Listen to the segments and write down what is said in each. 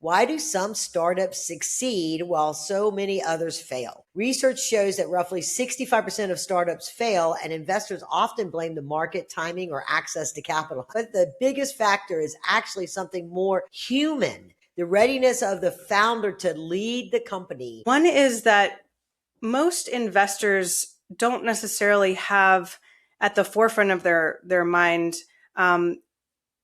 Why do some startups succeed while so many others fail? Research shows that roughly 65% of startups fail, and investors often blame the market, timing, or access to capital. But the biggest factor is actually something more human: the readiness of the founder to lead the company. One is that most investors don't necessarily have at the forefront of their mind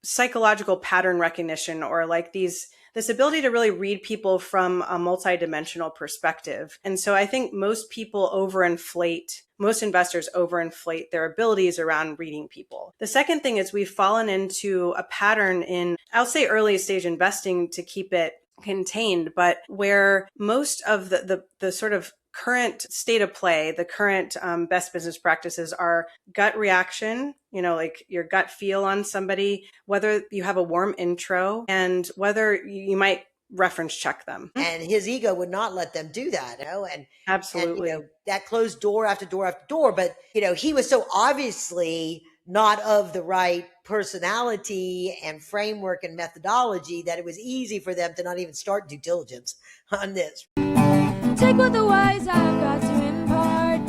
psychological pattern recognition, or like this ability to really read people from a multidimensional perspective. And so I think most investors overinflate their abilities around reading people. The second thing is we've fallen into a pattern in, I'll say early stage investing to keep it contained, but where most of the sort of current state of play, the current best business practices are gut reaction, like your gut feel on somebody, whether you have a warm intro and whether you might reference check them. And his ego would not let them do that, and Absolutely. And, that closed door after door after door. But, he was so obviously not of the right personality and framework and methodology that it was easy for them to not even start due diligence on this. Take what the wise have got to impart.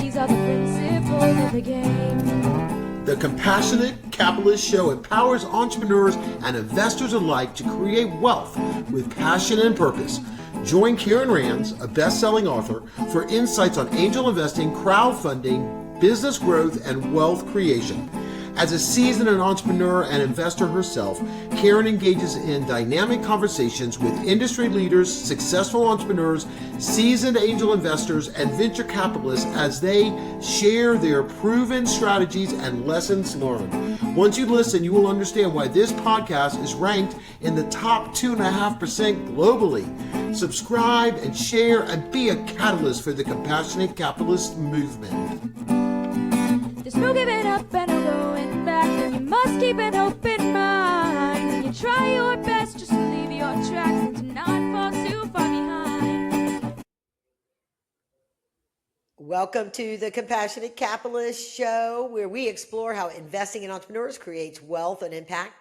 These are the principles of the game. The Compassionate Capitalist Show empowers entrepreneurs and investors alike to create wealth with passion and purpose. Join Karen Rands, a best-selling author, for insights on angel investing, crowdfunding, business growth, and wealth creation. As a seasoned entrepreneur and investor herself, Karen engages in dynamic conversations with industry leaders, successful entrepreneurs, seasoned angel investors, and venture capitalists as they share their proven strategies and lessons learned. Once you listen, you will understand why this podcast is ranked in the top 2.5% globally. Subscribe and share and be a catalyst for the Compassionate Capitalist movement. There's no giving up and no going back, and you must keep an open mind. And you try your best just to leave your tracks and to not fall too far behind. Welcome to the Compassionate Capitalist Show, where we explore how investing in entrepreneurs creates wealth and impact.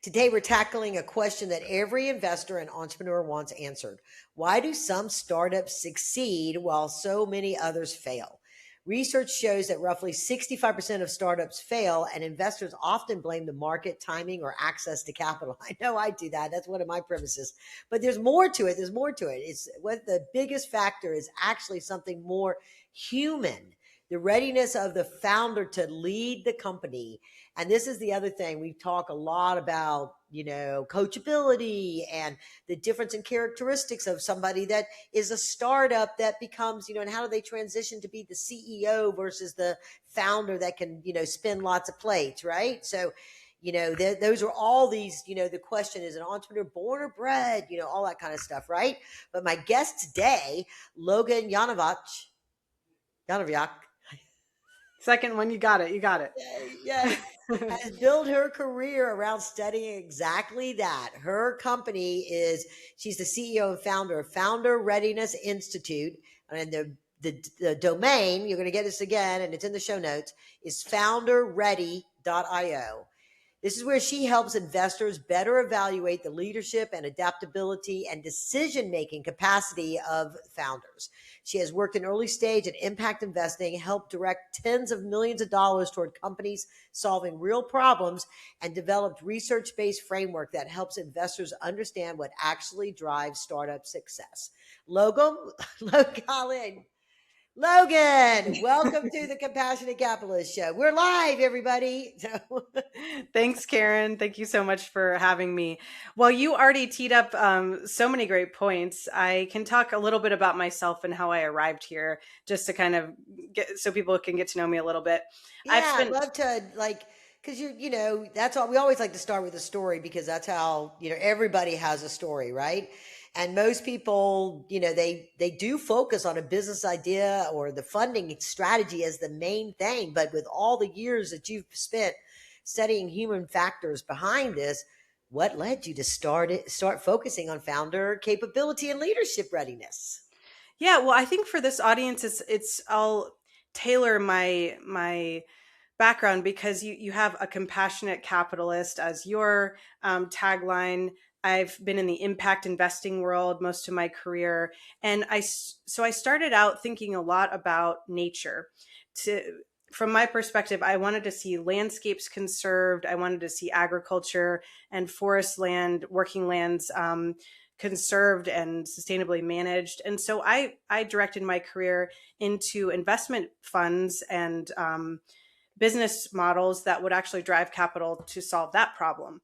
Today, we're tackling a question that every investor and entrepreneur wants answered. Why do some startups succeed while so many others fail? Research shows that roughly 65% of startups fail, and investors often blame the market, timing, or access to capital. I know I do that. That's one of my premises. But there's more to it. It's what the biggest factor is actually something more human: the readiness of the founder to lead the company. And this is the other thing. We talk a lot about, coachability and the difference in characteristics of somebody that is a startup that becomes, and how do they transition to be the CEO versus the founder that can, spin lots of plates, right? So, those are all these, the question is, an entrepreneur born or bred, all that kind of stuff, right? But my guest today, Logan Yonavjak. Second one, you got it. Yeah. Has built her career around studying exactly that. Her company she's the CEO and founder of Founder Readiness Institute. And the domain, you're going to get this again, and it's in the show notes, is founderready.io. This is where she helps investors better evaluate the leadership and adaptability and decision-making capacity of founders. She has worked in early stage and impact investing, helped direct tens of millions of dollars toward companies solving real problems, and developed research-based framework that helps investors understand what actually drives startup success. Logan, welcome to the Compassionate Capitalist Show. We're live, everybody. Thanks, Karen. Thank you so much for having me. Well, you already teed up so many great points. I can talk a little bit about myself and how I arrived here, just to kind of so people can get to know me a little bit. Yeah, I'd love to, because that's all. We always like to start with a story, because that's how, everybody has a story, right? And most people, they do focus on a business idea or the funding strategy as the main thing. But with all the years that you've spent studying human factors behind this, what led you to start focusing on founder capability and leadership readiness? Yeah, well, I think for this audience, I'll tailor my background, because you have a compassionate capitalist as your tagline. I've been in the impact investing world most of my career. And I started out thinking a lot about nature. From my perspective, I wanted to see landscapes conserved. I wanted to see agriculture and forest land, working lands, conserved and sustainably managed. And so I directed my career into investment funds and business models that would actually drive capital to solve that problem.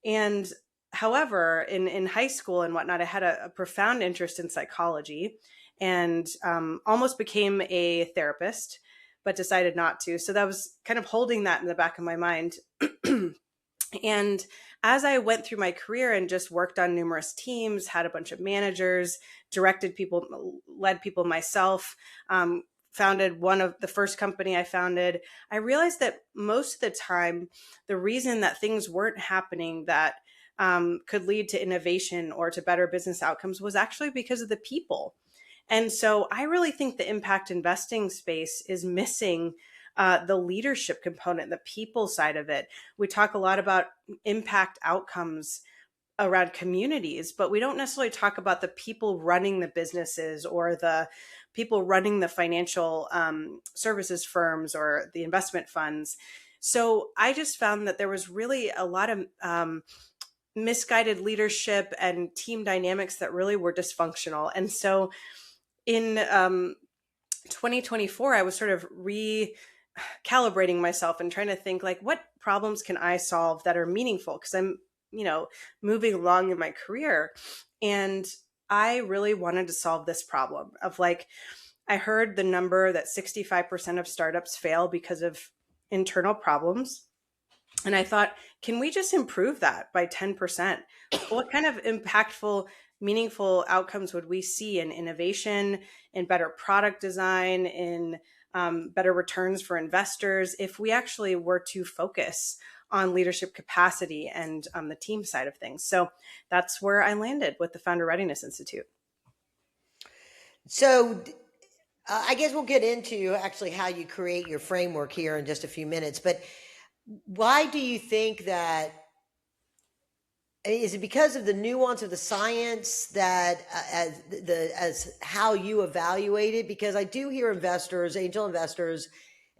And however, in high school and whatnot, I had a profound interest in psychology and almost became a therapist, but decided not to. So that was kind of holding that in the back of my mind. And as I went through my career and just worked on numerous teams, had a bunch of managers, directed people, led people myself, founded one of the first company I founded, I realized that most of the time, the reason that things weren't happening that could lead to innovation or to better business outcomes was actually because of the people. And so I really think the impact investing space is missing the leadership component, the people side of it. We talk a lot about impact outcomes around communities, but we don't necessarily talk about the people running the businesses or the people running the financial services firms or the investment funds. So I just found that there was really a lot of misguided leadership and team dynamics that really were dysfunctional. And so in 2024, I was sort of recalibrating myself and trying to think like, what problems can I solve that are meaningful? Because I'm, moving along in my career. And I really wanted to solve this problem of like, I heard the number that 65% of startups fail because of internal problems. And I thought, can we just improve that by 10%? What kind of impactful, meaningful outcomes would we see in innovation, in better product design, in better returns for investors if we actually were to focus on leadership capacity and the team side of things? So that's where I landed with the Founder Readiness Institute. So I guess we'll get into actually how you create your framework here in just a few minutes, but why do you think that? Is it because of the nuance of the science that as how you evaluate it? Because I do hear investors, angel investors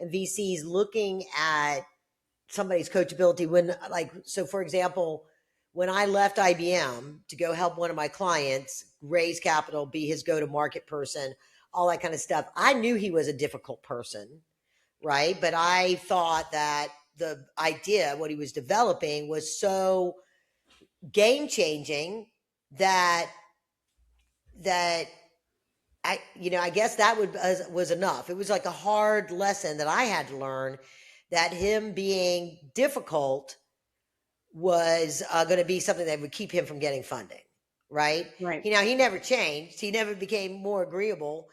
and VCs looking at somebody's coachability when, like, so for example, when I left IBM to go help one of my clients raise capital, be his go-to-market person, all that kind of stuff, I knew he was a difficult person, right? But I thought that the idea, what he was developing was so game changing that I guess that was enough. It was like a hard lesson that I had to learn, that him being difficult was going to be something that would keep him from getting funding, right? Right. He never changed. He never became more agreeable.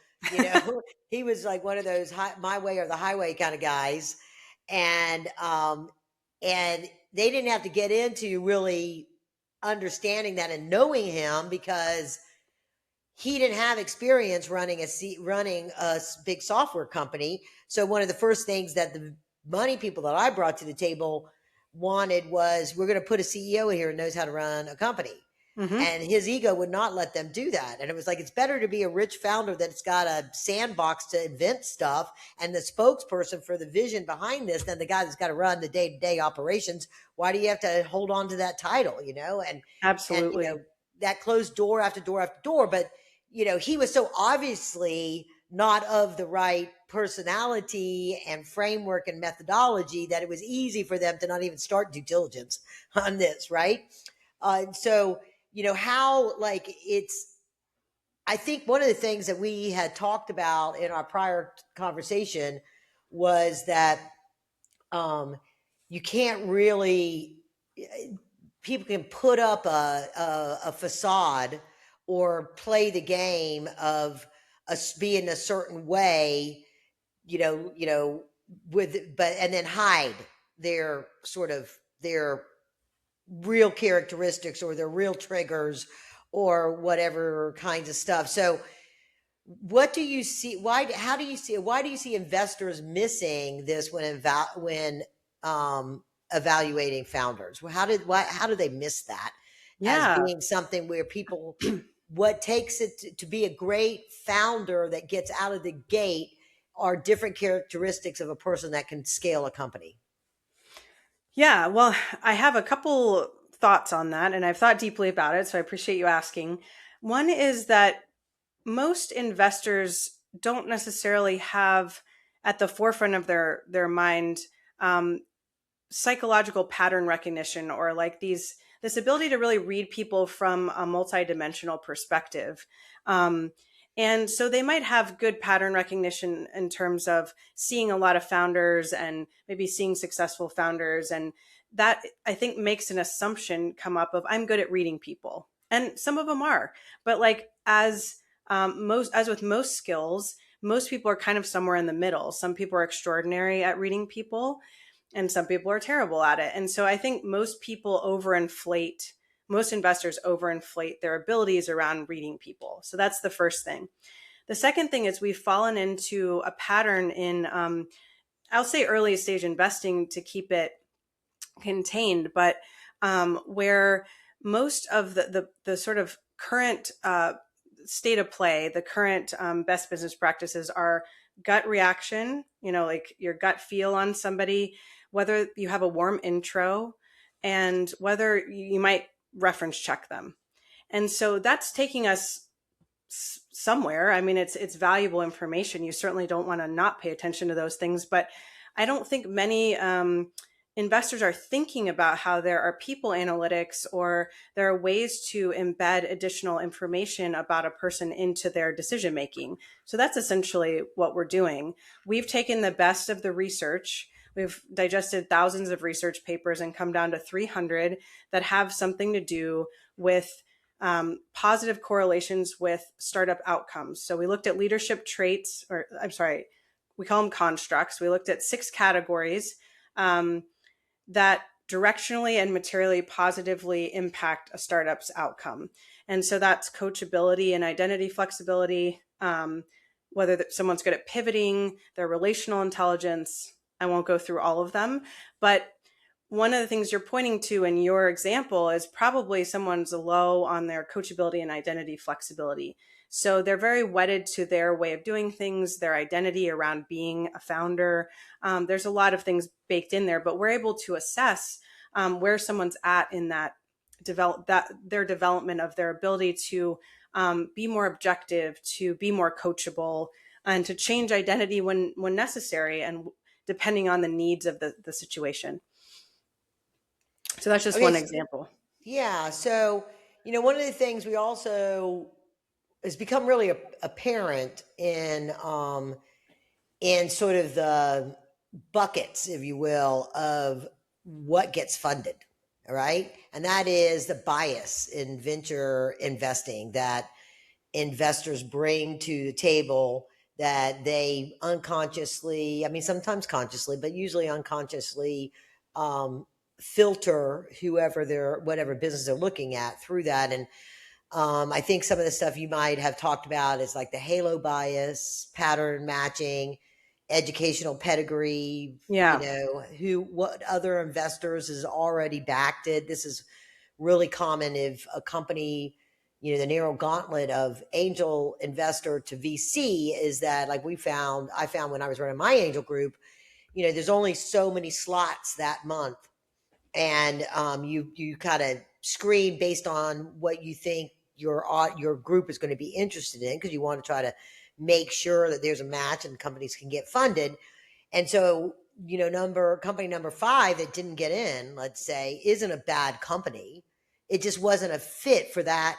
He was like one of those my way or the highway kind of guys, and they didn't have to get into really understanding that and knowing him because he didn't have experience running a big software company. So one of the first things that the money people that I brought to the table wanted was, we're going to put a CEO in here who knows how to run a company. Mm-hmm. And his ego would not let them do that. And it was like, it's better to be a rich founder that's got a sandbox to invent stuff and the spokesperson for the vision behind this than the guy that's got to run the day-to-day operations. Why do you have to hold on to that title, And Absolutely. And, that closed door after door after door. But, he was so obviously not of the right personality and framework and methodology that it was easy for them to not even start due diligence on this, right? So, how, like, I think one of the things that we had talked about in our prior conversation was that you can't really, people can put up a facade or play the game of being a certain way, and then hide their real characteristics or their real triggers or whatever kinds of stuff. So what do you see? Why do you see investors missing this when evaluating founders? How do they miss that? as Yeah. being something where people, what takes it to be a great founder that gets out of the gate are different characteristics of a person that can scale a company. Yeah. Well, I have a couple thoughts on that, and I've thought deeply about it. So I appreciate you asking. One is that most investors don't necessarily have at the forefront of their mind um, psychological pattern recognition, or like this ability to really read people from a multidimensional perspective. And so they might have good pattern recognition in terms of seeing a lot of founders and maybe seeing successful founders. And that, I think, makes an assumption come up of, I'm good at reading people. And some of them are, but like as with most skills, most people are kind of somewhere in the middle. Some people are extraordinary at reading people, and some people are terrible at it. And so I think most investors overinflate their abilities around reading people. So that's the first thing. The second thing is we've fallen into a pattern in, I'll say early stage investing to keep it contained, but where most of the sort of current state of play, the current best business practices are gut reaction, like your gut feel on somebody, whether you have a warm intro, and whether you might reference check them. And so that's taking us somewhere. I mean, it's valuable information. You certainly don't want to not pay attention to those things, but I don't think many investors are thinking about how there are people analytics, or there are ways to embed additional information about a person into their decision making. So that's essentially what we're doing. We've taken the best of the research. We've digested thousands of research papers and come down to 300 that have something to do with positive correlations with startup outcomes. So we looked at leadership traits, we call them constructs. We looked at 6 categories that directionally and materially positively impact a startup's outcome. And so that's coachability and identity flexibility, whether someone's good at pivoting, their relational intelligence. I won't go through all of them, but one of the things you're pointing to in your example is probably someone's low on their coachability and identity flexibility. So they're very wedded to their way of doing things, their identity around being a founder. There's a lot of things baked in there, but we're able to assess where someone's at in their development of their ability to be more objective, to be more coachable, and to change identity when necessary, and depending on the needs of the situation. So that's just one example. Yeah. So, one of the things we also has become really apparent in sort of the buckets, if you will, of what gets funded. All right. And that is the bias in venture investing that investors bring to the table, that they unconsciously, I mean, sometimes consciously, but usually unconsciously, filter whatever business they're looking at through that. And I think some of the stuff you might have talked about is like the halo bias, pattern matching, educational pedigree, Yeah. what other investors has already backed it. This is really common if a company, the narrow gauntlet of angel investor to VC is that, like I found when I was running my angel group, there's only so many slots that month. And you kind of screen based on what you think your group is going to be interested in, because you want to try to make sure that there's a match and companies can get funded. And so, company number 5 that didn't get in, let's say, isn't a bad company. It just wasn't a fit for that,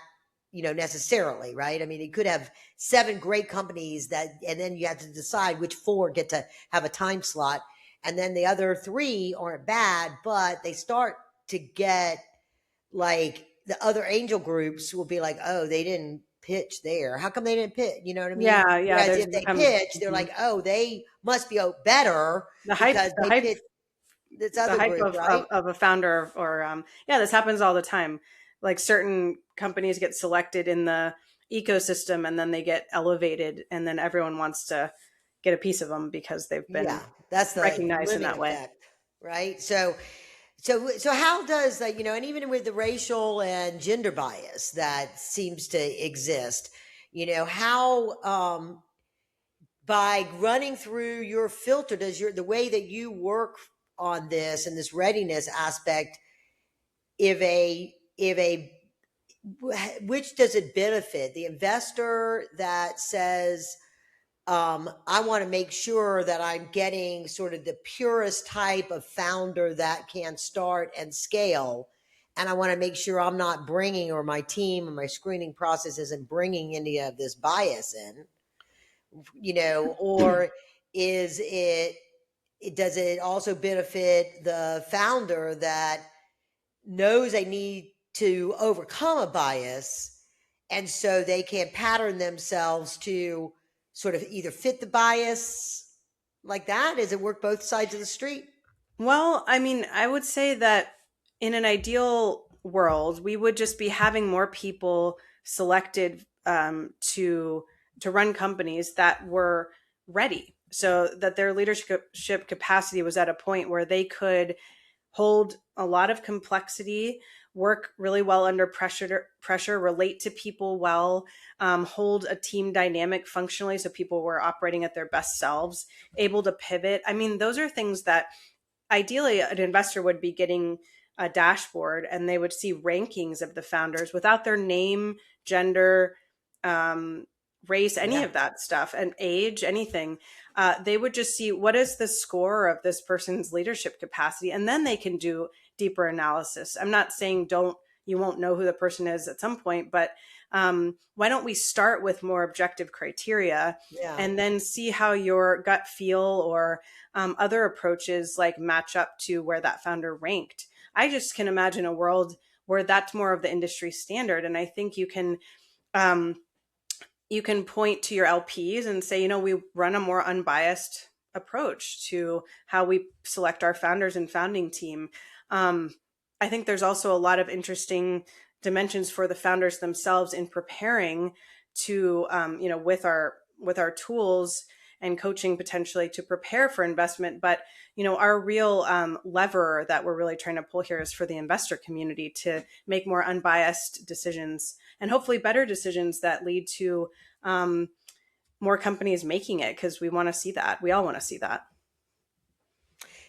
necessarily, right? I mean, it could have 7 great companies and then you have to decide which 4 get to have a time slot. And then the other 3 aren't bad, but they start to get, like, the other angel groups will be like, oh, they didn't pitch there. How come they didn't pitch? You know what I mean? Yeah. Whereas if they pitch, they're like, oh, they must be better because they pitch this other group, right? of a founder, or this happens all the time. Like certain companies get selected in the ecosystem and then they get elevated, and then everyone wants to get a piece of them because they've been that's the recognized in that way. effect, right? So So how does that, and even with the racial and gender bias that seems to exist, how, by running through your filter, does the way that you work on this and this readiness aspect, if a which does it benefit? The investor that says, I want to make sure that I'm getting sort of the purest type of founder that can start and scale. And I want to make sure I'm not bringing, or my team or my screening process isn't bringing any of this bias in, or is does it also benefit the founder that knows they need to overcome a bias, and so they can pattern themselves to sort of either fit the bias like that? Does it work both sides of the street? Well, I mean, I would say that in an ideal world, we would just be having more people selected to run companies that were ready, so that their leadership capacity was at a point where they could hold a lot of complexity, work really well under pressure, relate to people well, hold a team dynamic functionally so people were operating at their best selves, able to pivot. I mean, those are things that ideally an investor would be getting a dashboard, and they would see rankings of the founders without their name, gender, race, any Yeah. of that stuff, and age, anything. They would just see what is the score of this person's leadership capacity, and then they can do deeper analysis. I'm not saying you won't know who the person is at some point, but why don't we start with more objective criteria Yeah. and then see how your gut feel or other approaches like match up to where that founder ranked. I just can imagine a world where that's more of the industry standard. And I think you can point to your LPs and say, we run a more unbiased approach to how we select our founders and founding team. I think there's also a lot of interesting dimensions for the founders themselves in preparing to, with our tools and coaching potentially to prepare for investment. But, our real lever that we're really trying to pull here is for the investor community to make more unbiased decisions, and hopefully better decisions that lead to more companies making it, because we want to see that. We all want to see that.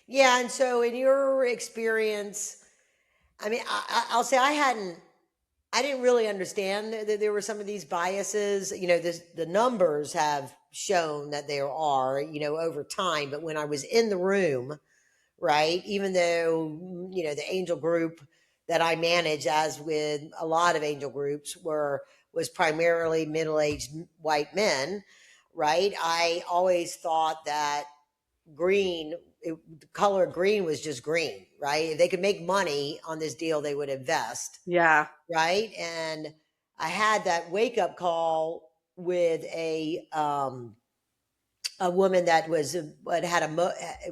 Yeah. And so in your experience, I mean, I'll say I didn't really understand that there were some of these biases. The numbers have shown that there are, over time. But when I was in the room, right, even though, the angel group that I manage, as with a lot of angel groups, was primarily middle-aged white men, right? I always thought that the color green was just green, right? If they could make money on this deal, they would invest. Yeah. Right. And I had that wake up call with a woman that was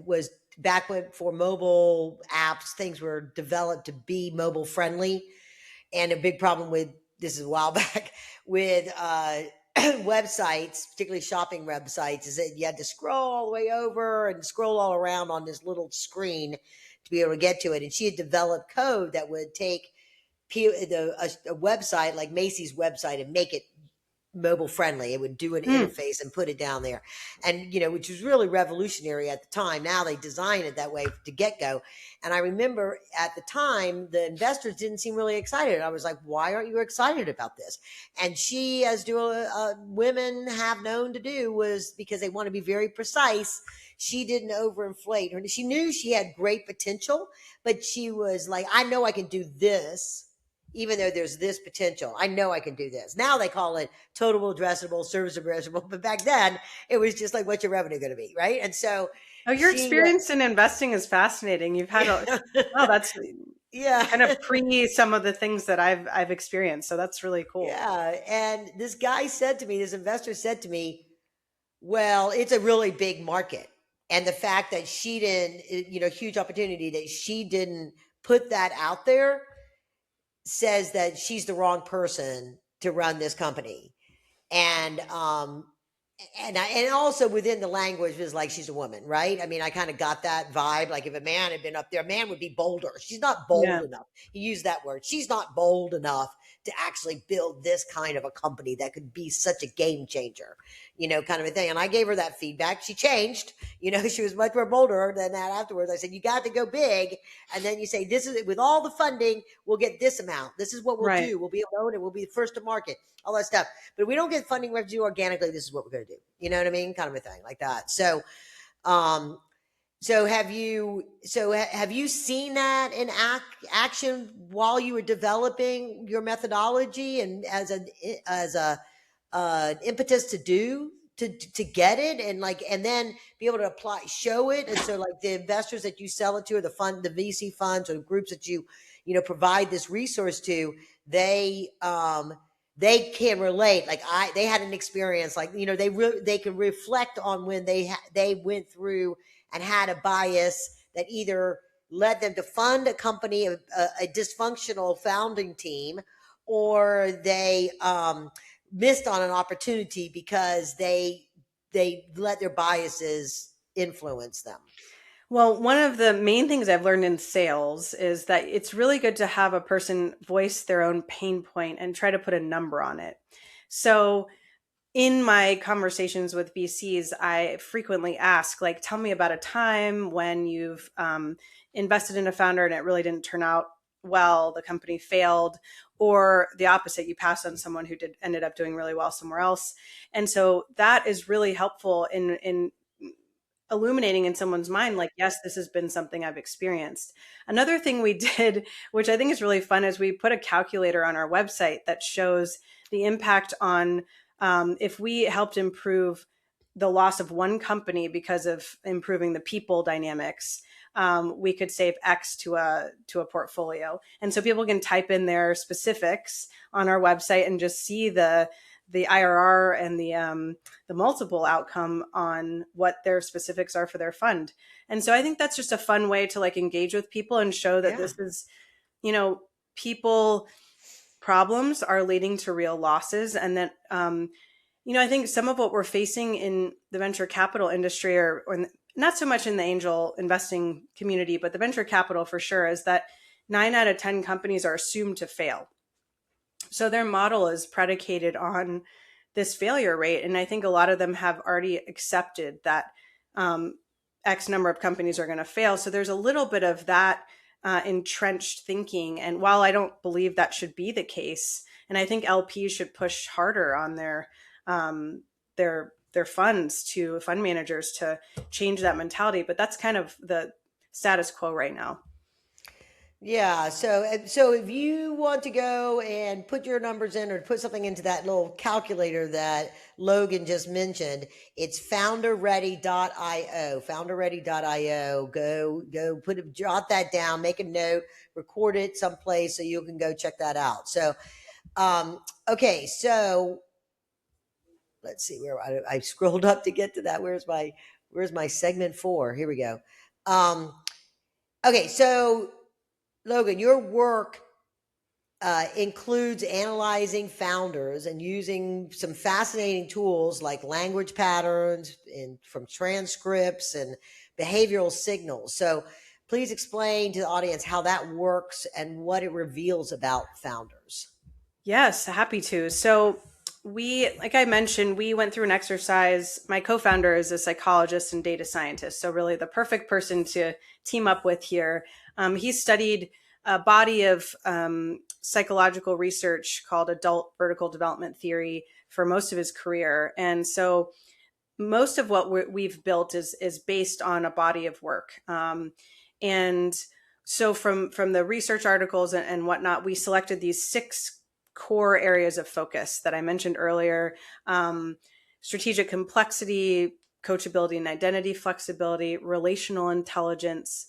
was back for mobile apps. Things were developed to be mobile friendly. And a big problem with this is a while back with websites, particularly shopping websites, is that you had to scroll all the way over and scroll all around on this little screen to be able to get to it. And she had developed code that would take a website like Macy's website and make it mobile friendly. It would do an interface and put it down there, and which was really revolutionary at the time. Now they design it that way to get go. And I remember at the time the investors didn't seem really excited. I was like, why aren't you excited about this? And she, as do women have known to do, was because they want to be very precise. She didn't overinflate her. She knew she had great potential, but she was like, I know I can do this. Even though there's this potential, I know I can do this. Now they call it total addressable, service addressable. But back then it was just like, what's your revenue going to be? Right. And so, your experience in investing is fascinating. You've had that's yeah, kind of pre some of the things that I've experienced. So that's really cool. Yeah. And this investor said to me, well, it's a really big market. And the fact that she didn't, huge opportunity, that she didn't put that out there says that she's the wrong person to run this company. And and also within the language was like, she's a woman, right? I mean, I kind of got that vibe. Like if a man had been up there, a man would be bolder. She's not bold Yeah. enough. He used that word. She's not bold enough to actually build this kind of a company that could be such a game changer, kind of a thing. And I gave her that feedback. She changed, she was much more bolder than that afterwards. I said, you got to go big. And then you say, this is with all the funding, we'll get this amount. This is what we'll Right. do. We'll be alone and we'll be the first to market, all that stuff. But if we don't get funding, we have to do organically. This is what we're going to do. You know what I mean? Kind of a thing like that. So, have you seen that in action while you were developing your methodology and as a impetus to get it and then be able to show it, and so like the investors that you sell it to, or the VC funds or the groups that you provide this resource to, they can relate. Like they had an experience, like they can reflect on when they went through and had a bias that either led them to fund a company, a dysfunctional founding team, or they missed on an opportunity because they let their biases influence them. Well, one of the main things I've learned in sales is that it's really good to have a person voice their own pain point and try to put a number on it. So in my conversations with VCs, I frequently ask, like, tell me about a time when you've invested in a founder and it really didn't turn out well, the company failed, or the opposite, you passed on someone who ended up doing really well somewhere else. And so that is really helpful in illuminating in someone's mind, like, yes, this has been something I've experienced. Another thing we did, which I think is really fun, is we put a calculator on our website that shows the impact on if we helped improve the loss of one company because of improving the people dynamics, we could save X to a portfolio. And so people can type in their specifics on our website and just see the IRR and the multiple outcome on what their specifics are for their fund. And so I think that's just a fun way to like engage with people and show that this is, people problems are leading to real losses. And that, I think some of what we're facing in the venture capital industry, or not so much in the angel investing community, but the venture capital for sure, is that 9 out of 10 companies are assumed to fail. So their model is predicated on this failure rate. And I think a lot of them have already accepted that X number of companies are going to fail. So there's a little bit of that entrenched thinking. And while I don't believe that should be the case, and I think LPs should push harder on their funds to fund managers to change that mentality. But that's kind of the status quo right now. Yeah. So if you want to go and put your numbers in or put something into that little calculator that Logan just mentioned, it's founderready.io, founderready.io. Go jot that down, make a note, record it someplace so you can go check that out. So, okay. So let's see where I scrolled up to get to that. Where's my segment 4? Here we go. Okay. So Logan, your work includes analyzing founders and using some fascinating tools like language patterns from transcripts and behavioral signals. So please explain to the audience how that works and what it reveals about founders. Yes, happy to. So like I mentioned, we went through an exercise. My co-founder is a psychologist and data scientist, so really the perfect person to team up with here. He studied a body of psychological research called adult vertical development theory for most of his career. And so most of what we've built is based on a body of work. And so from the research articles and whatnot, we selected these 6 core areas of focus that I mentioned earlier: strategic complexity, coachability and identity flexibility, relational intelligence.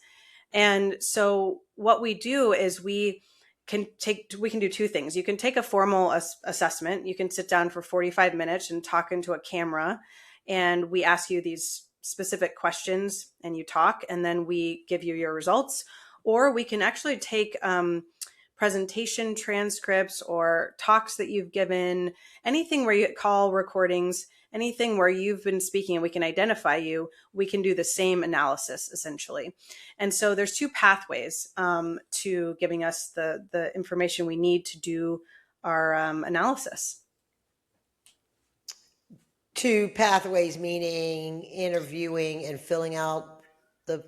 And so what we do is we can do 2 things. You can take a formal assessment. You can sit down for 45 minutes and talk into a camera, and we ask you these specific questions and you talk, and then we give you your results. Or we can actually take presentation transcripts or talks that you've given, anything where you call recordings, anything where you've been speaking and we can identify you, we can do the same analysis essentially. And so there's two pathways to giving us the information we need to do our analysis. Two pathways, meaning interviewing and filling out the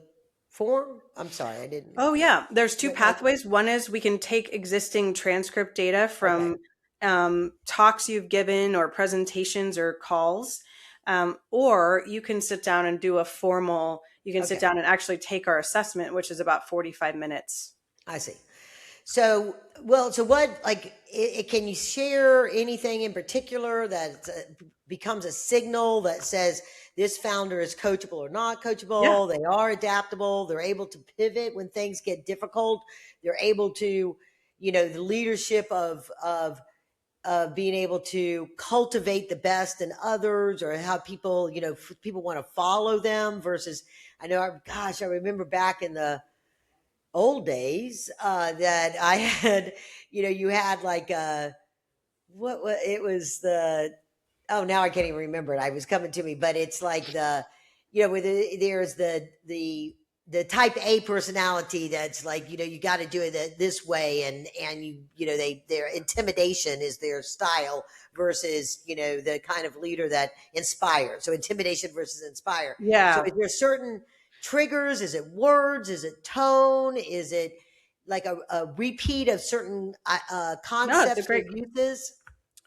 form? I'm sorry, I didn't. Oh, yeah. There's two Yeah, pathways. One is we can take existing transcript data from talks you've given or presentations or calls, or you can sit down and do a formal, you can sit down and actually take our assessment, which is about 45 minutes. I see. So, so what, like, can you share anything in particular that becomes a signal that says this founder is coachable or not coachable? Yeah. They are adaptable. They're able to pivot when things get difficult. They're able to, the leadership of being able to cultivate the best in others, or how people, people want to follow them versus, I remember back in the old days that I had, you had like what it was now I can't even remember it. I was coming to me, but it's like where there's the type A personality that's like, you got to do it this way, and their intimidation is their style versus the kind of leader that inspires. So intimidation versus inspire. Yeah. So is there certain triggers? Is it words? Is it tone? Is it like a repeat of certain concepts or uses?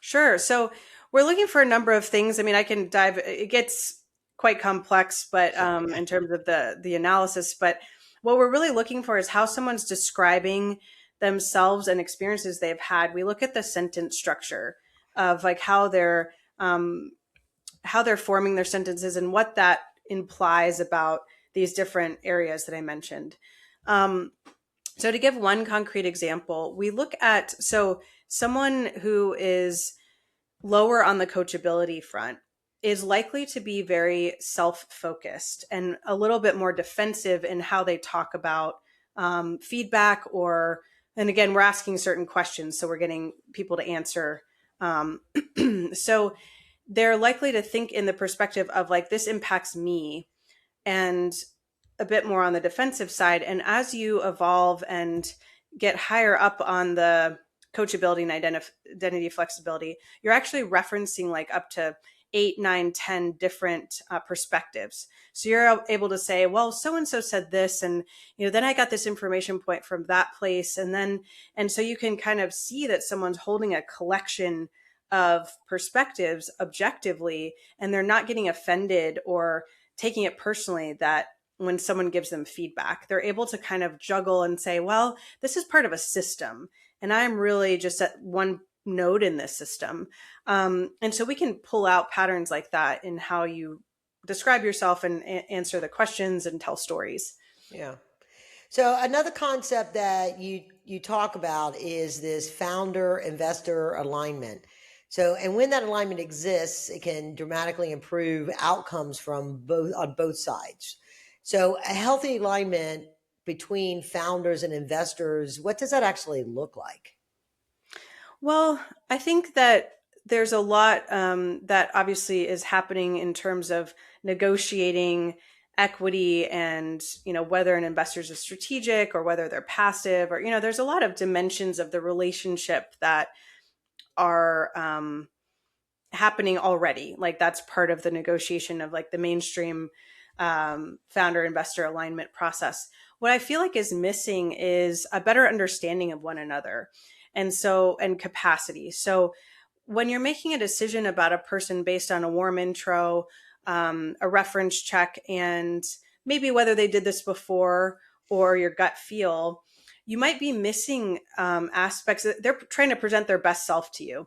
Sure. So we're looking for a number of things. I mean, I can dive, it gets quite complex, but in terms of the analysis, but what we're really looking for is how someone's describing themselves and experiences they've had. We look at the sentence structure of like how they're forming their sentences and what that implies about these different areas that I mentioned. So to give one concrete example, we look at, someone who is lower on the coachability front is likely to be very self-focused and a little bit more defensive in how they talk about feedback, and again, we're asking certain questions, so we're getting people to answer. So they're likely to think in the perspective of like, this impacts me, and a bit more on the defensive side. And as you evolve and get higher up on the coachability and identity flexibility, you're actually referencing like up to 8, 9, 10 different perspectives. So you're able to say, well, so-and-so said this, and then I got this information point from that place. And so you can kind of see that someone's holding a collection of perspectives objectively, and they're not getting offended or taking it personally that when someone gives them feedback, they're able to kind of juggle and say, well, this is part of a system, and I'm really just at one node in this system. And so we can pull out patterns like that in how you describe yourself and answer the questions and tell stories. Yeah. So another concept that you talk about is this founder investor alignment. So, and when that alignment exists, it can dramatically improve outcomes on both sides. So a healthy alignment between founders and investors, what does that actually look like? Well, I think that there's a lot that obviously is happening in terms of negotiating equity and, whether an investor is strategic or whether they're passive, or, there's a lot of dimensions of the relationship that are happening already. Like that's part of the negotiation of like the mainstream founder investor alignment process. What I feel like is missing is a better understanding of one another and capacity. So when you're making a decision about a person based on a warm intro, a reference check, and maybe whether they did this before or your gut feel, you might be missing aspects. They're trying to present their best self to you.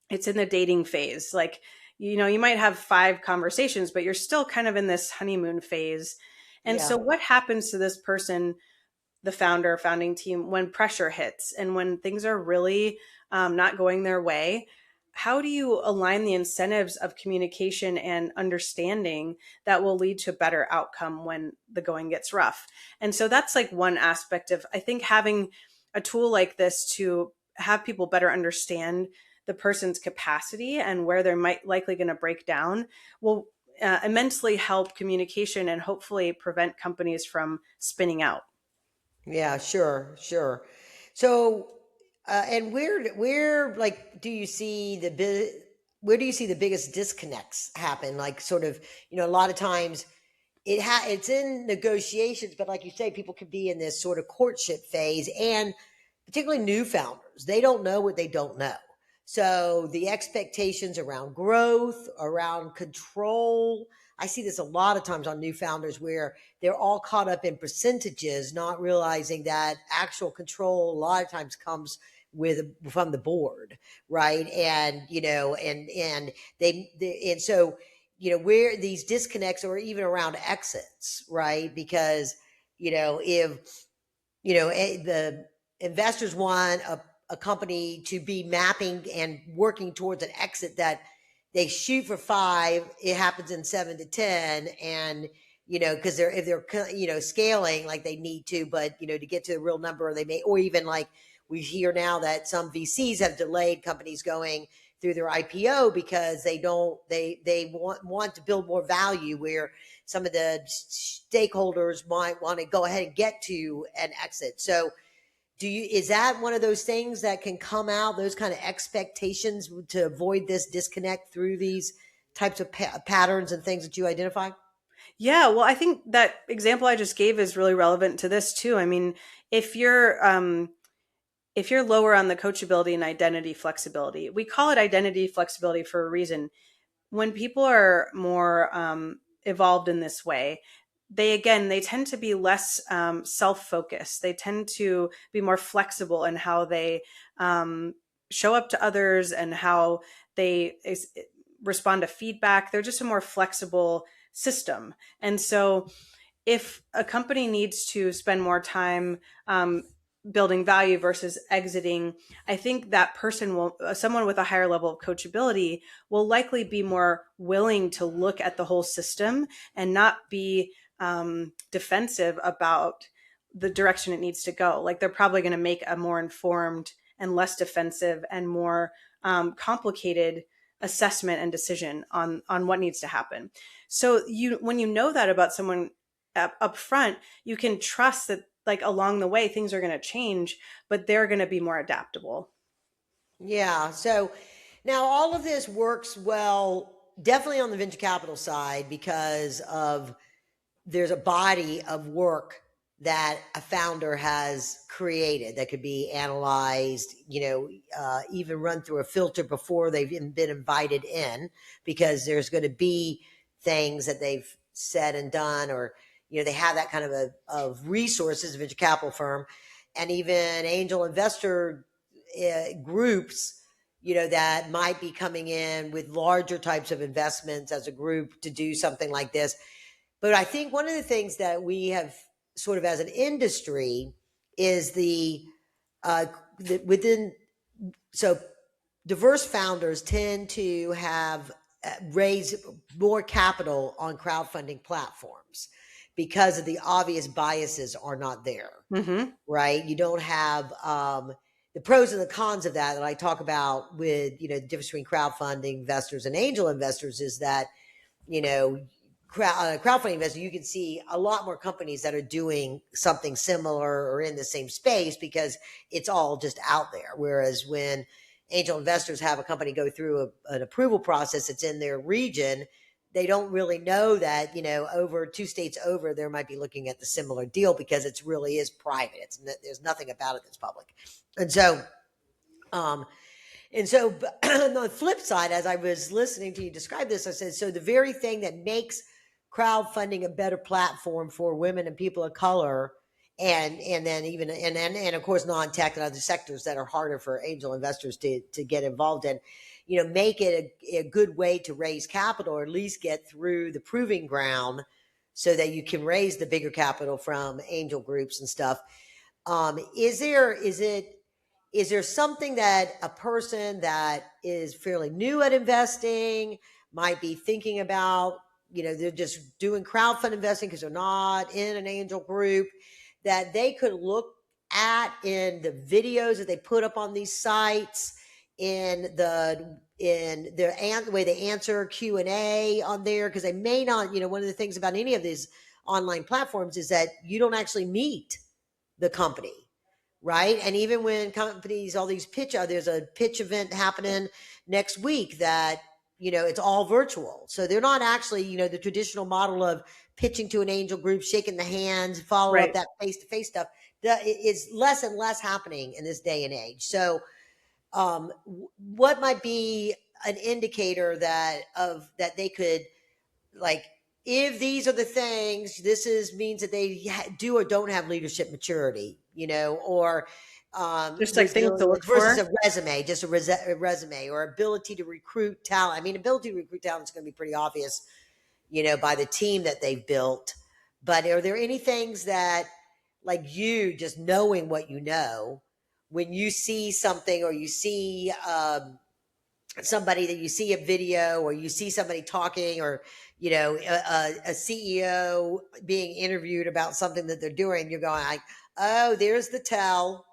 It's in the dating phase. Like, you might have 5 conversations, but you're still kind of in this honeymoon phase. And so what happens to this person, the founding team, when pressure hits and when things are really not going their way? How do you align the incentives of communication and understanding that will lead to a better outcome when the going gets rough? And so that's like one aspect of, I think, having a tool like this to have people better understand the person's capacity and where they're likely going to break down will immensely help communication and hopefully prevent companies from spinning out. Yeah, sure, sure. So, and where like do you see where do you see the biggest disconnects happen? Like, sort of, a lot of times it's in negotiations, but like you say, people could be in this sort of courtship phase, and particularly new founders, they don't know what they don't know. So the expectations around growth, around control, I see this a lot of times on new founders where they're all caught up in percentages, not realizing that actual control a lot of times comes from the board, right? And and so where these disconnects, or even around exits, right? Because if the investors want a company to be mapping and working towards an exit that they shoot for 5, it happens in 7 to 10, and because if they're scaling like they need to, but to get to the real number, they may, or even like we hear now that some VCs have delayed companies going through their IPO because they want to build more value, where some of the stakeholders might want to go ahead and get to an exit. So is that one of those things that can come out, those kind of expectations, to avoid this disconnect through these types of patterns and things that you identify? Yeah, well, I think that example I just gave is really relevant to this too. I mean, if you're lower on the coachability and identity flexibility, we call it identity flexibility for a reason. When people are more evolved in this way, they tend to be less self-focused. They tend to be more flexible in how they show up to others and how they respond to feedback. They're just a more flexible system. And so if a company needs to spend more time building value versus exiting, I think that someone with a higher level of coachability will likely be more willing to look at the whole system and not be defensive about the direction it needs to go. Like, they're probably going to make a more informed and less defensive and more complicated assessment and decision on what needs to happen. So when you know that about someone up front, you can trust that, like, along the way things are going to change, but they're going to be more adaptable. Yeah. So now all of this works well, definitely on the venture capital side, because of there's a body of work that a founder has created that could be analyzed, even run through a filter before they've even been invited in, because there's going to be things that they've said and done, or they have that kind of resources, a venture capital firm, and even angel investor groups, that might be coming in with larger types of investments as a group to do something like this. But I think one of the things that we have sort of as an industry is so diverse founders tend to have raise more capital on crowdfunding platforms because of the obvious biases are not there, right? You don't have the pros and the cons of that I talk about with, the difference between crowdfunding investors and angel investors is that, crowdfunding investor, you can see a lot more companies that are doing something similar or in the same space because it's all just out there. Whereas when angel investors have a company go through an approval process, it's in their region, they don't really know that, over 2 states over, there might be looking at the similar deal because it really is private. There's nothing about it that's public. And so, on the flip side, as I was listening to you describe this, I said, so the very thing that makes crowdfunding a better platform for women and people of color, and then even and of course non-tech and other sectors that are harder for angel investors to get involved in, make it a good way to raise capital, or at least get through the proving ground so that you can raise the bigger capital from angel groups and stuff. Is there something that a person that is fairly new at investing might be thinking about? They're just doing crowdfund investing because they're not in an angel group, that they could look at, in the videos that they put up on these sites, in the way they answer Q&A on there, because they may not, one of the things about any of these online platforms is that you don't actually meet the company, right? And even when companies, all these there's a pitch event happening next week that, it's all virtual. So they're not actually, the traditional model of pitching to an angel group, shaking the hands, follow up, Right. that face-to-face stuff. It's less and less happening in this day and age. So what might be an indicator that they could, like, if these are the things, means that they do or don't have leadership maturity, or Just like things to look versus for. a resume, just a resume, or ability to recruit talent. I mean, ability to recruit talent is going to be pretty obvious, by the team that they've built. But are there any things that, like, you just knowing what you know, when you see something, or you see somebody, that you see a video, or you see somebody talking, or a CEO being interviewed about something that they're doing, you're going like, oh, there's the tell.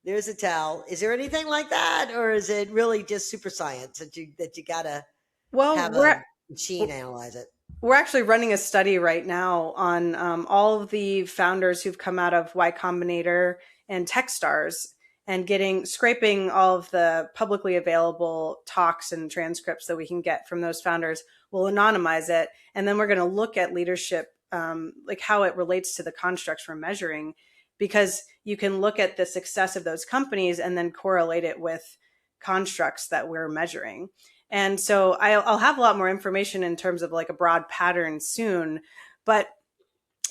There's a tell. Is there anything like that, or is it really just super science that you gotta Well, have a machine analyze it? we're actually running a study right now on all of the founders who've come out of Y Combinator and Techstars, and scraping all of the publicly available talks and transcripts that we can get from those founders. We'll anonymize it, and then we're going to look at leadership, like how it relates to the constructs we're measuring, because you can look at the success of those companies and then correlate it with constructs that we're measuring. And so I'll have a lot more information in terms of like a broad pattern soon. But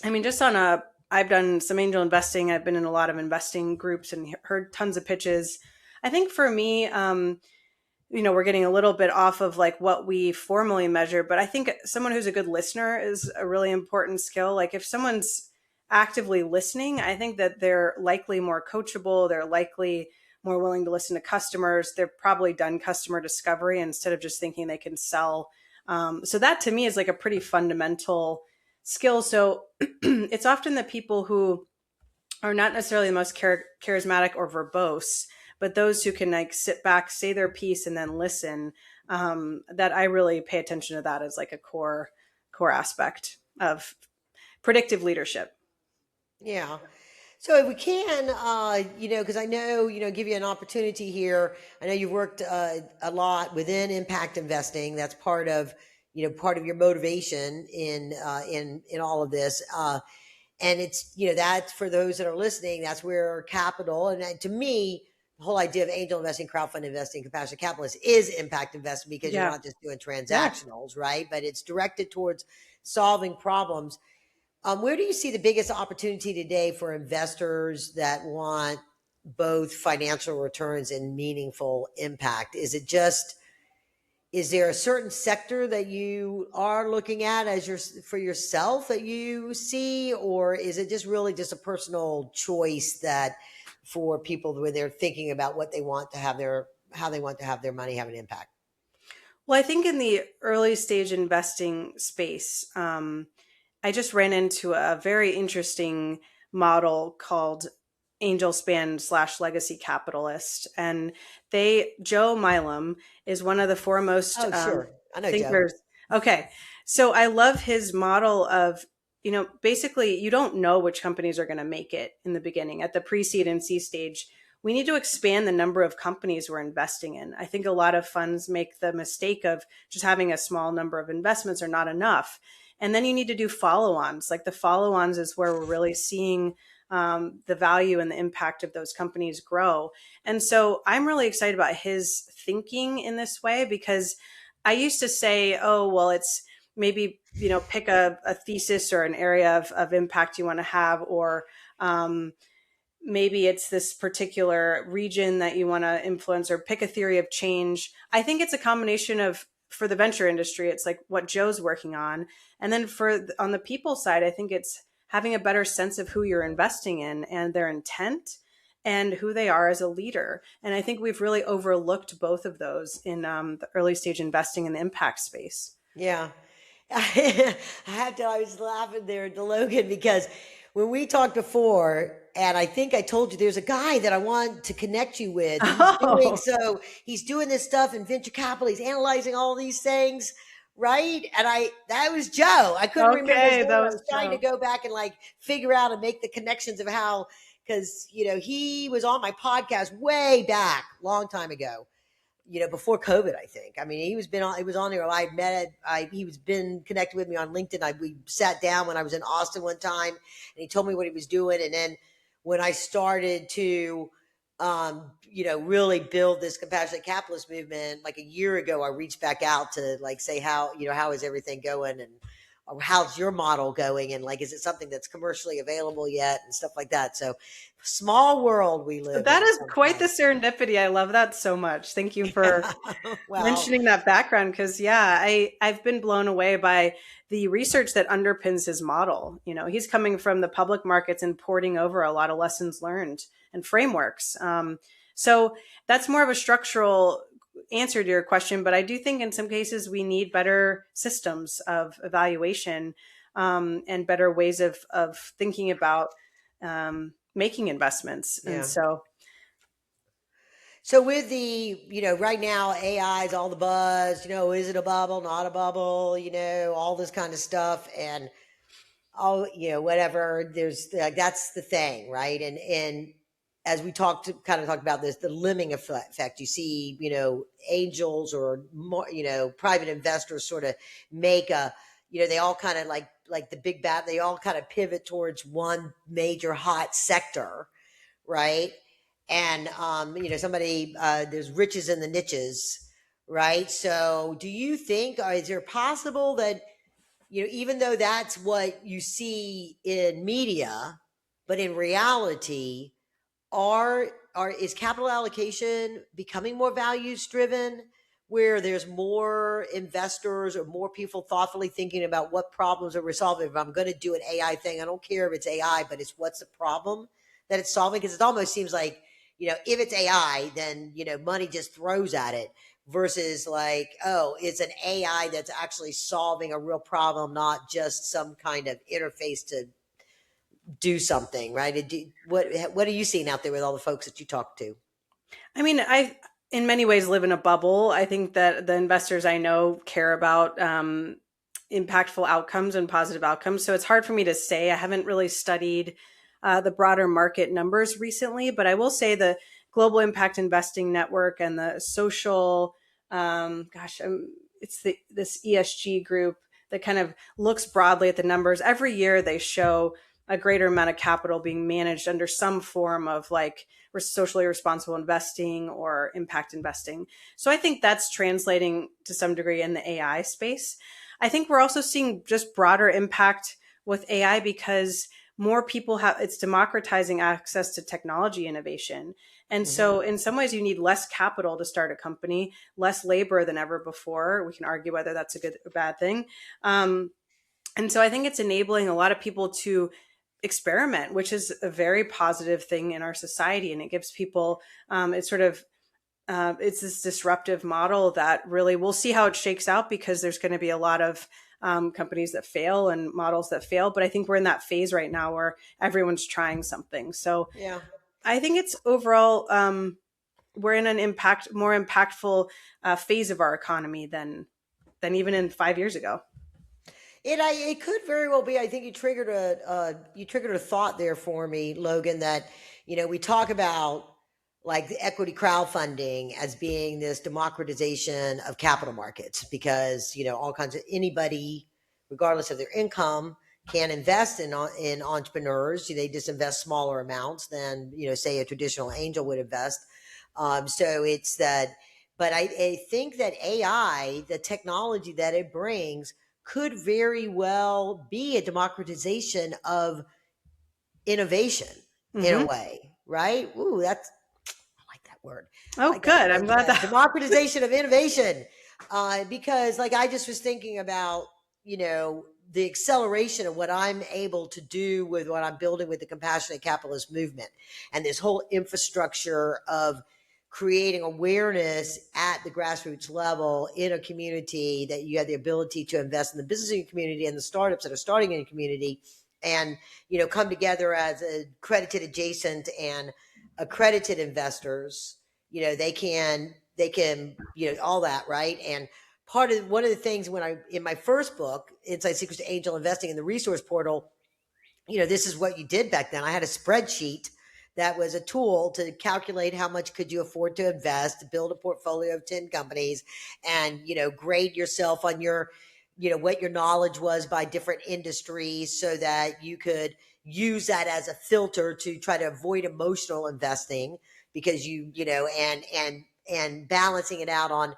I mean, I've done some angel investing. I've been in a lot of investing groups and heard tons of pitches. I think for me, we're getting a little bit off of like what we formally measure, but I think someone who's a good listener is a really important skill. Like if someone's actively listening, I think that they're likely more coachable. They're likely more willing to listen to customers. They've probably done customer discovery instead of just thinking they can sell. So that to me is like a pretty fundamental skill. So it's often the people who are not necessarily the most charismatic or verbose, but those who can like sit back, say their piece, and then listen, that I really pay attention to that as like a core aspect of predictive leadership. Yeah. So if we can, because I know, give you an opportunity here. I know you've worked a lot within impact investing. That's part of your motivation in all of this. And it's, that's for those that are listening, that's where capital, and to me, the whole idea of angel investing, crowdfund investing, compassionate capitalist is impact investing, because you're not just doing transactionals, right? But it's directed towards solving problems. Where do you see the biggest opportunity today for investors that want both financial returns and meaningful impact? Is there a certain sector that you are looking at for yourself that you see, or is it just really just a personal choice that for people when they're thinking about what they want to have how they want to have their money have an impact? Well, I think in the early stage investing space, I just ran into a very interesting model called Angel Span / Legacy Capitalist. And Joe Milam is one of the foremost Sure. I know thinkers. Joe. Okay. So I love his model of, basically you don't know which companies are going to make it in the beginning. At the pre-seed and seed stage, we need to expand the number of companies we're investing in. I think a lot of funds make the mistake of just having a small number of investments are not enough. And then you need to do follow-ons. Like the follow-ons is where we're really seeing the value and the impact of those companies grow. And so I'm really excited about his thinking in this way, because I used to say, oh, well, it's maybe, pick a thesis or an area of impact you want to have, or maybe it's this particular region that you want to influence, or pick a theory of change. I think it's a combination of, for the venture industry, it's like what Joe's working on. And then on the people side, I think it's having a better sense of who you're investing in and their intent and who they are as a leader. And I think we've really overlooked both of those in the early stage investing in the impact space. Yeah. I was laughing there to Logan, because when we talked before, And I think I told you there's a guy that I want to connect you with. He's doing this stuff in venture capital. He's analyzing all these things, right? And that was Joe. I couldn't remember his Okay, name. that I was was trying to Joe. go back and like figure out and make the connections of how, because he was on my podcast way back, long time ago. Before COVID, I think. I mean, he was on there. I met, he was been connected with me on LinkedIn. We sat down when I was in Austin one time, and he told me what he was doing. And then when I started to, really build this compassionate capitalist movement, like a year ago, I reached back out to like say how is everything going, and how's your model going, and like is it something that's commercially available yet, and stuff like that. So small world we live That in is quite the sometimes. serendipity. I love that so much. Thank you for Well, mentioning that background, because I've been blown away by the research that underpins his model. He's coming from the public markets and porting over a lot of lessons learned and frameworks. So that's more of a structural answer to your question, but I do think in some cases we need better systems of evaluation, and better ways of thinking about making investments. And yeah. so So with right now, AI is all the buzz, is it a bubble, not a bubble, all this kind of stuff. And whatever, there's like, that's the thing, right? And as we talked about this, the lemming effect, you see, angels or more, private investors sort of make they all kind of like the big bat, they all kind of pivot towards one major hot sector, right? And somebody there's riches in the niches, right? So do you think, or is there possible that even though that's what you see in media, but in reality, is capital allocation becoming more values driven, where there's more investors or more people thoughtfully thinking about what problems are we solving? If I'm going to do an AI thing, I don't care if it's AI, but it's what's the problem that it's solving? Because it almost seems like, if it's AI, then, money just throws at it, versus like, oh, it's an AI that's actually solving a real problem, not just some kind of interface to do something, right? What are you seeing out there with all the folks that you talk to? I mean, I in many ways live in a bubble. I think that the investors I know care about impactful outcomes and positive outcomes. So it's hard for me to say. I haven't really studied the broader market numbers recently, but I will say the Global Impact Investing Network and the social, it's this ESG group that kind of looks broadly at the numbers. Every year they show a greater amount of capital being managed under some form of like socially responsible investing or impact investing. So I think that's translating to some degree in the AI space. I think we're also seeing just broader impact with AI because more people it's democratizing access to technology innovation. And so in some ways you need less capital to start a company, less labor than ever before. We can argue whether that's a good or bad thing. And so I think it's enabling a lot of people to experiment, which is a very positive thing in our society. And it gives people, it's this disruptive model that really, we'll see how it shakes out, because there's going to be a lot of companies that fail and models that fail. But I think we're in that phase right now where everyone's trying something. So Yeah. I think it's overall, we're in an more impactful phase of our economy than even in 5 years ago. It could very well be. I think you triggered a thought there for me, Logan, that we talk about like the equity crowdfunding as being this democratization of capital markets, because all kinds of anybody, regardless of their income, can invest in entrepreneurs. They just invest smaller amounts than say a traditional angel would invest. So it's that, but I think that AI, the technology that it brings, could very well be a democratization of innovation in a way, right? Ooh, I like that word. I Oh, like that good. word. I'm glad that. Democratization of innovation. Because like I just was thinking about, the acceleration of what I'm able to do with what I'm building with the compassionate capitalist movement, and this whole infrastructure of creating awareness at the grassroots level in a community, that you have the ability to invest in the business in your community and the startups that are starting in your community, and, come together as accredited adjacent and accredited investors. They can, all that, right? And one of the things in my first book, Inside Secrets to Angel Investing in the Resource Portal, this is what you did back then. I had a spreadsheet that was a tool to calculate how much could you afford to invest, to build a portfolio of 10 companies, and, grade yourself on what your knowledge was by different industries, so that you could use that as a filter to try to avoid emotional investing, because and balancing it out on,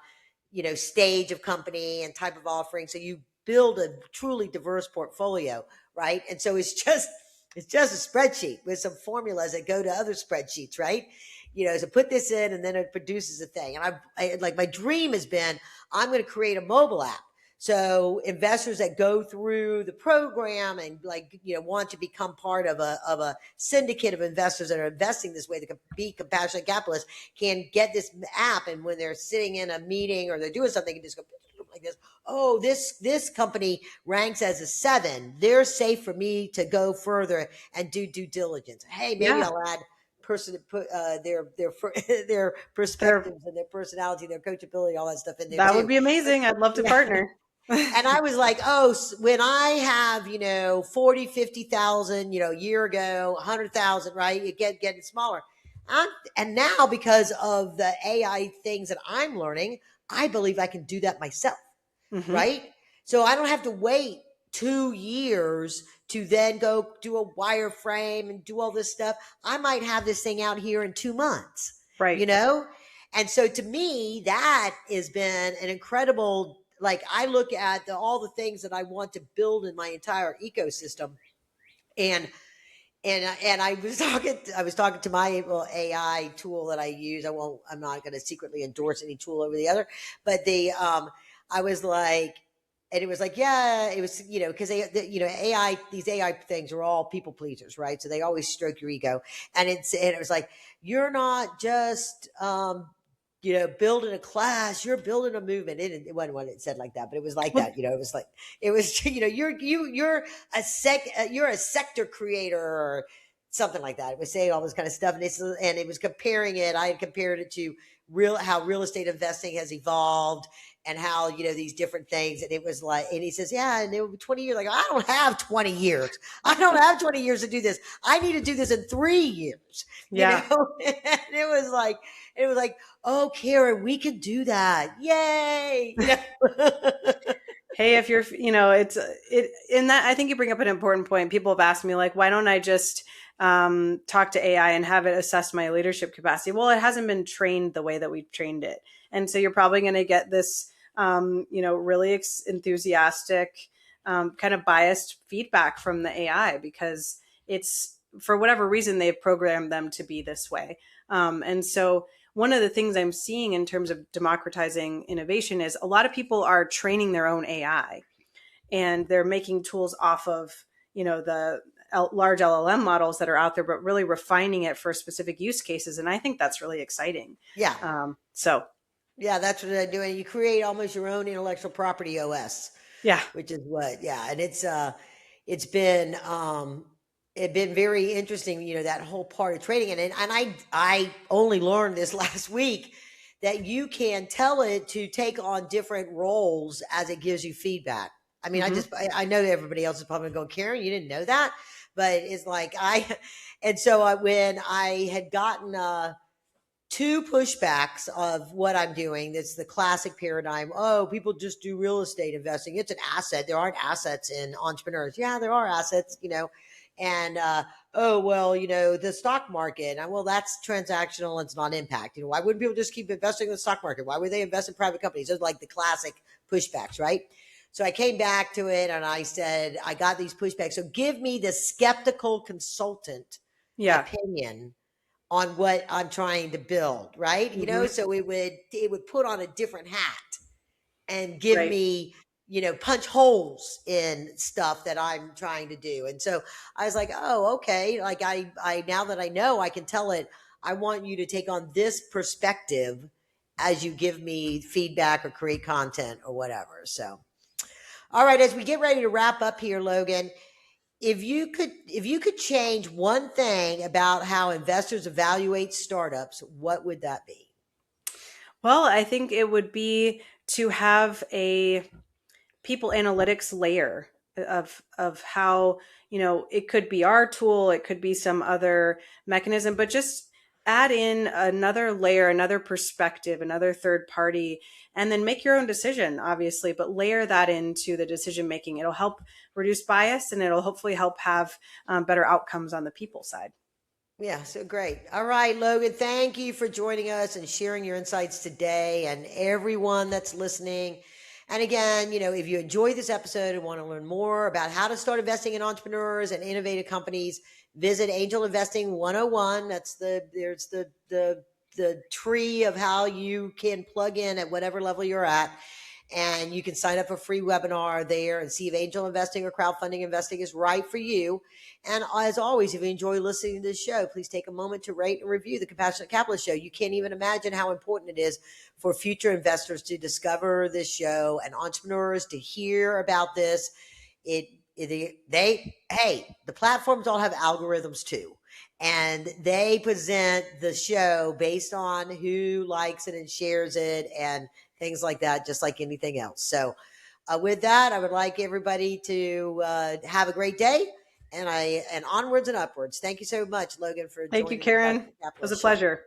stage of company and type of offering. So you build a truly diverse portfolio, right? And so it's just a spreadsheet with some formulas that go to other spreadsheets, right? So put this in, and then it produces a thing. And like, my dream has been, I'm going to create a mobile app. So investors that go through the program and want to become part of a syndicate of investors that are investing this way, that can be compassionate capitalists, can get this app. And when they're sitting in a meeting or they're doing something, can just go like this. Oh, this company ranks as a 7. They're safe for me to go further and do due diligence. Hey, maybe I'll add their perspectives and their personality, their coachability, all that stuff in there. That too. would be amazing. I'd love to partner. And I was like, oh, when I have, 40, 50,000, a year ago, 100,000, right? You get getting smaller. And now, because of the AI things that I'm learning, I believe I can do that myself. Mm-hmm. Right? So I don't have to wait 2 years to then go do a wireframe and do all this stuff. I might have this thing out here in 2 months. Right. And so to me, that has been an incredible, I look at all the things that I want to build in my entire ecosystem. And I was talking to my AI tool that I use. I'm not going to secretly endorse any tool over the other, but I was like, and it was like, yeah, it was, because these AI things are all people pleasers, right? So they always stroke your ego. And it was like, you're not just, building a class, you're building a movement. It wasn't what it said like that, but it was like that. It was, you're a sector creator or something like that. It was saying all this kind of stuff. And it was comparing it. I had compared it to how real estate investing has evolved, and how, these different things. And it was like, and he says, yeah, and it will be 20 years. Like, I don't have 20 years. I don't have 20 years to do this. I need to do this in 3 years. Yeah. And it was like, oh, Karen, we can do that. Yay. Hey, if you're, in that, I think you bring up an important point. People have asked me, like, why don't I just talk to AI and have it assess my leadership capacity? Well, it hasn't been trained the way that we've trained it. And so you're probably going to get this, really enthusiastic, kind of biased feedback from the AI, because it's, for whatever reason, they've programmed them to be this way. And so one of the things I'm seeing in terms of democratizing innovation is a lot of people are training their own AI, and they're making tools off of, the large LLM models that are out there, but really refining it for specific use cases. And I think that's really exciting. Yeah. Yeah, that's what they're doing. You create almost your own intellectual property OS. Yeah. Which is and it's been very interesting, that whole part of trading. And I only learned this last week, that you can tell it to take on different roles as it gives you feedback. I mean, Mm-hmm. I know everybody else is probably going, Karen, you didn't know that, but it's like and so when I had gotten 2 pushbacks of what I'm doing, that's the classic paradigm. Oh, people just do real estate investing. It's an asset. There aren't assets in entrepreneurs. Yeah, there are assets, and, oh, well, the stock market. Well, that's transactional. It's not impact. Why wouldn't people just keep investing in the stock market? Why would they invest in private companies? Those are like the classic pushbacks, right? So I came back to it and I said, I got these pushbacks. So give me the skeptical consultant opinion on what I'm trying to build, right? Mm-hmm. So it would put on a different hat and give me, punch holes in stuff that I'm trying to do. And so I was like, oh, okay. Like I now that I know, I can tell it, I want you to take on this perspective as you give me feedback or create content or whatever. So, all right, as we get ready to wrap up here, Logan, If you could change one thing about how investors evaluate startups, what would that be? Well, I think it would be to have a people analytics layer of how, it could be our tool, it could be some other mechanism, but just add in another layer, another perspective, another third party, and then make your own decision, obviously, but layer that into the decision making. It'll help reduce bias, and it'll hopefully help have better outcomes on the people side. Yeah, so great. All right, Logan, thank you for joining us and sharing your insights today, and everyone that's listening. And again, if you enjoyed this episode and want to learn more about how to start investing in entrepreneurs and innovative companies, visit Angel Investing 101. There's the tree of how you can plug in at whatever level you're at. And you can sign up for a free webinar there and see if angel investing or crowdfunding investing is right for you. And as always, if you enjoy listening to this show, please take a moment to rate and review the Compassionate Capitalist Show. You can't even imagine how important it is for future investors to discover this show and entrepreneurs to hear about this. The platforms all have algorithms too. And they present the show based on who likes it and shares it and things like that, just like anything else. So with that, I would like everybody to have a great day and onwards and upwards. Thank you so much, Logan, for Thank you, joining Karen. the It was a Show. pleasure.